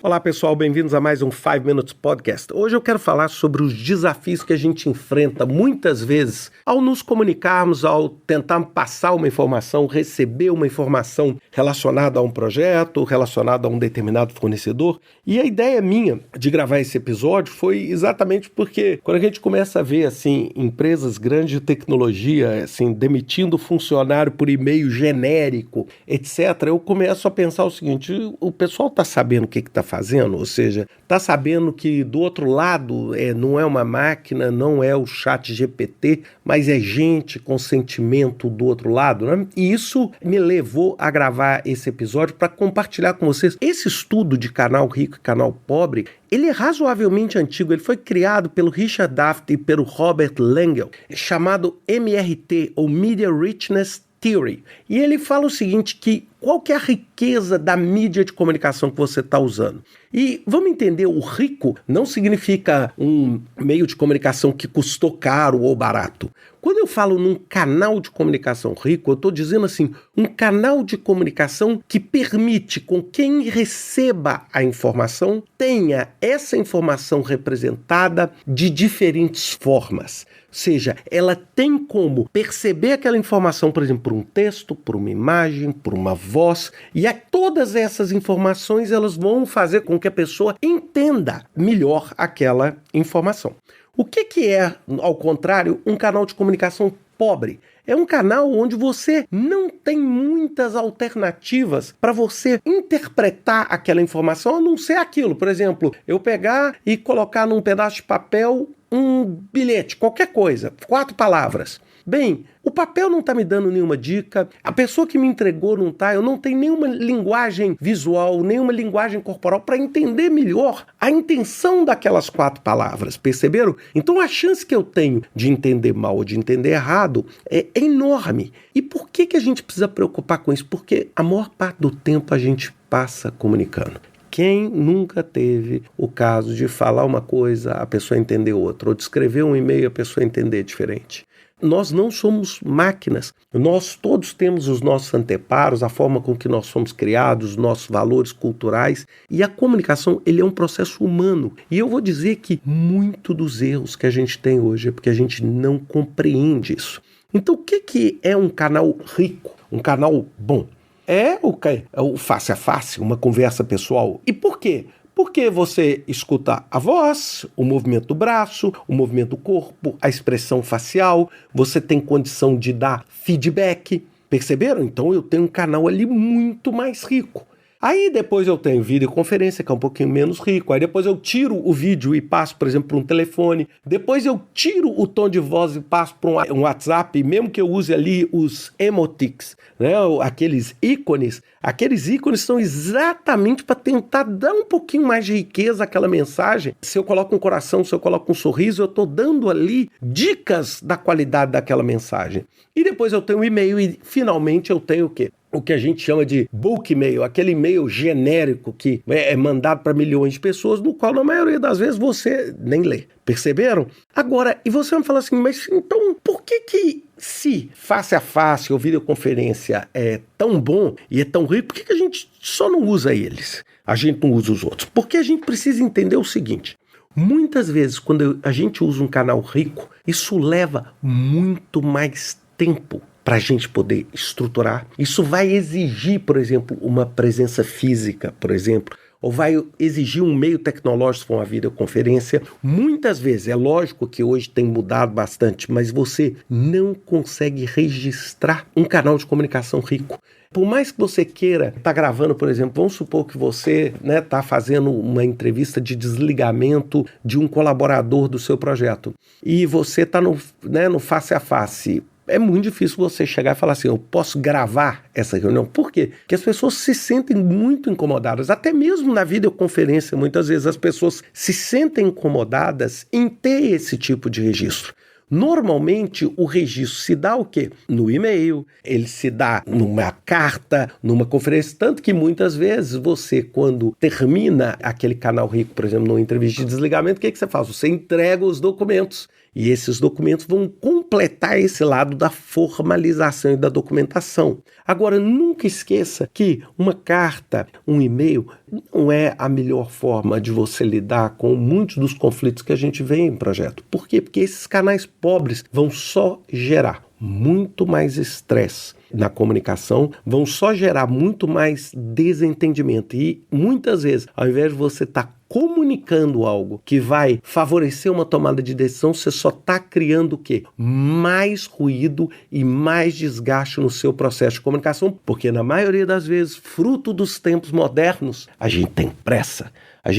Olá pessoal, bem-vindos a mais um 5 Minutes Podcast. Hoje eu quero falar sobre os desafios que a gente enfrenta muitas vezes ao nos comunicarmos, ao tentar passar uma informação, receber uma informação relacionada a um projeto, relacionada a um determinado fornecedor. E a ideia minha de gravar esse episódio foi exatamente porque quando a gente começa a ver assim, empresas grandes de tecnologia assim, demitindo funcionário por e-mail genérico, etc., eu começo a pensar o seguinte, o pessoal está sabendo o que está fazendo, ou seja, está sabendo que do outro lado não é uma máquina, não é o chat GPT, mas é gente com sentimento do outro lado, né? E isso me levou a gravar esse episódio para compartilhar com vocês. Esse estudo de canal rico e canal pobre, ele é razoavelmente antigo, ele foi criado pelo Richard Daft e pelo Robert Langell, chamado MRT, ou Media Richness Theory. E ele fala o seguinte, que qual que é a riqueza da mídia de comunicação que você está usando? E vamos entender, o rico não significa um meio de comunicação que custou caro ou barato. Quando eu falo num canal de comunicação rico, eu estou dizendo assim, um canal de comunicação que permite com quem receba a informação tenha essa informação representada de diferentes formas. Ou seja, ela tem como perceber aquela informação, por exemplo, por um texto, por uma imagem, por uma voz, e todas essas informações elas vão fazer com que a pessoa entenda melhor aquela informação. O que é, ao contrário, um canal de comunicação pobre? É um canal onde você não tem muitas alternativas para você interpretar aquela informação, a não ser aquilo. Por exemplo, eu pegar e colocar num pedaço de papel um bilhete, qualquer coisa, 4 palavras. Bem, o papel não está me dando nenhuma dica, a pessoa que me entregou não está, eu não tenho nenhuma linguagem visual, nenhuma linguagem corporal para entender melhor a intenção daquelas 4 palavras, perceberam? Então a chance que eu tenho de entender mal ou de entender errado é enorme. E por que a gente precisa preocupar com isso? Porque a maior parte do tempo a gente passa comunicando. Quem nunca teve o caso de falar uma coisa, a pessoa entender outra, ou de escrever um e-mail, a pessoa entender diferente? Nós não somos máquinas, nós todos temos os nossos anteparos, a forma com que nós fomos criados, os nossos valores culturais, e a comunicação ele é um processo humano. E eu vou dizer que muito dos erros que a gente tem hoje é porque a gente não compreende isso. Então o que é um canal rico, um canal bom? É o face a face, uma conversa pessoal. E por quê? Porque você escuta a voz, o movimento do braço, o movimento do corpo, a expressão facial, você tem condição de dar feedback. Perceberam? Então eu tenho um canal ali muito mais rico. Aí depois eu tenho videoconferência, que é um pouquinho menos rico. Aí depois eu tiro o vídeo e passo, por exemplo, para um telefone. Depois eu tiro o tom de voz e passo para um WhatsApp, mesmo que eu use ali os emoticons, né? Aqueles ícones são exatamente para tentar dar um pouquinho mais de riqueza àquela mensagem. Se eu coloco um coração, se eu coloco um sorriso, eu estou dando ali dicas da qualidade daquela mensagem. E depois eu tenho o e-mail e finalmente eu tenho o quê? O que a gente chama de bulk mail, aquele e-mail genérico que é mandado para milhões de pessoas, no qual na maioria das vezes você nem lê. Perceberam? Agora, e você vai falar assim, mas então por que se face a face ou videoconferência é tão bom e é tão rico, por que a gente só não usa eles? A gente não usa os outros? Porque a gente precisa entender o seguinte, muitas vezes quando a gente usa um canal rico, isso leva muito mais tempo para a gente poder estruturar. Isso vai exigir, por exemplo, uma presença física, por exemplo, ou vai exigir um meio tecnológico com a videoconferência. Muitas vezes, é lógico que hoje tem mudado bastante, mas você não consegue registrar um canal de comunicação rico. Por mais que você queira estar gravando, por exemplo, vamos supor que você está fazendo uma entrevista de desligamento de um colaborador do seu projeto e você está no face a face. É muito difícil você chegar e falar assim, eu posso gravar essa reunião. Por quê? Porque as pessoas se sentem muito incomodadas. Até mesmo na videoconferência, muitas vezes as pessoas se sentem incomodadas em ter esse tipo de registro. Normalmente o registro se dá o quê? No e-mail, ele se dá numa carta, numa conferência, tanto que muitas vezes você, quando termina aquele canal rico, por exemplo, numa entrevista de desligamento, o que você faz? Você entrega os documentos. E esses documentos vão completar esse lado da formalização e da documentação. Agora, nunca esqueça que uma carta, um e-mail, não é a melhor forma de você lidar com muitos dos conflitos que a gente vê em projeto. Por quê? Porque esses canais pobres vão só gerar muito mais estresse na comunicação, vão só gerar muito mais desentendimento. E muitas vezes, ao invés de você estar comunicando algo que vai favorecer uma tomada de decisão, você só está criando o quê? Mais ruído e mais desgaste no seu processo de comunicação, porque na maioria das vezes, fruto dos tempos modernos, a gente tem pressa. A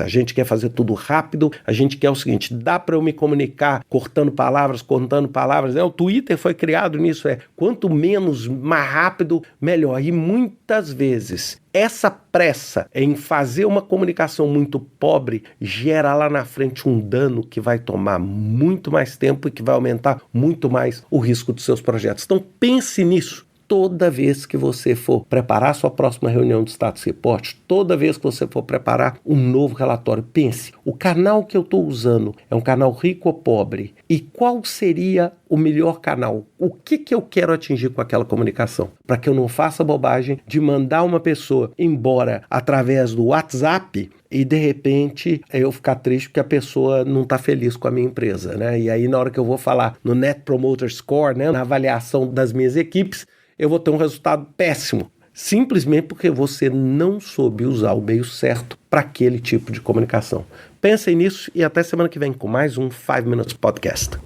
gente quer fazer tudo rápido, a gente quer o seguinte, dá para eu me comunicar cortando palavras, o Twitter foi criado nisso, quanto menos, mais rápido, melhor. E muitas vezes, essa pressa em fazer uma comunicação muito pobre gera lá na frente um dano que vai tomar muito mais tempo e que vai aumentar muito mais o risco dos seus projetos. Então pense nisso. Toda vez que você for preparar sua próxima reunião de status report, toda vez que você for preparar um novo relatório, pense, o canal que eu estou usando é um canal rico ou pobre? E qual seria o melhor canal? O que eu quero atingir com aquela comunicação? Para que eu não faça bobagem de mandar uma pessoa embora através do WhatsApp e de repente eu ficar triste porque a pessoa não está feliz com a minha empresa, né? E aí na hora que eu vou falar no Net Promoter Score, né, na avaliação das minhas equipes, eu vou ter um resultado péssimo, simplesmente porque você não soube usar o meio certo para aquele tipo de comunicação. Pensem nisso e até semana que vem com mais um 5 Minutes Podcast.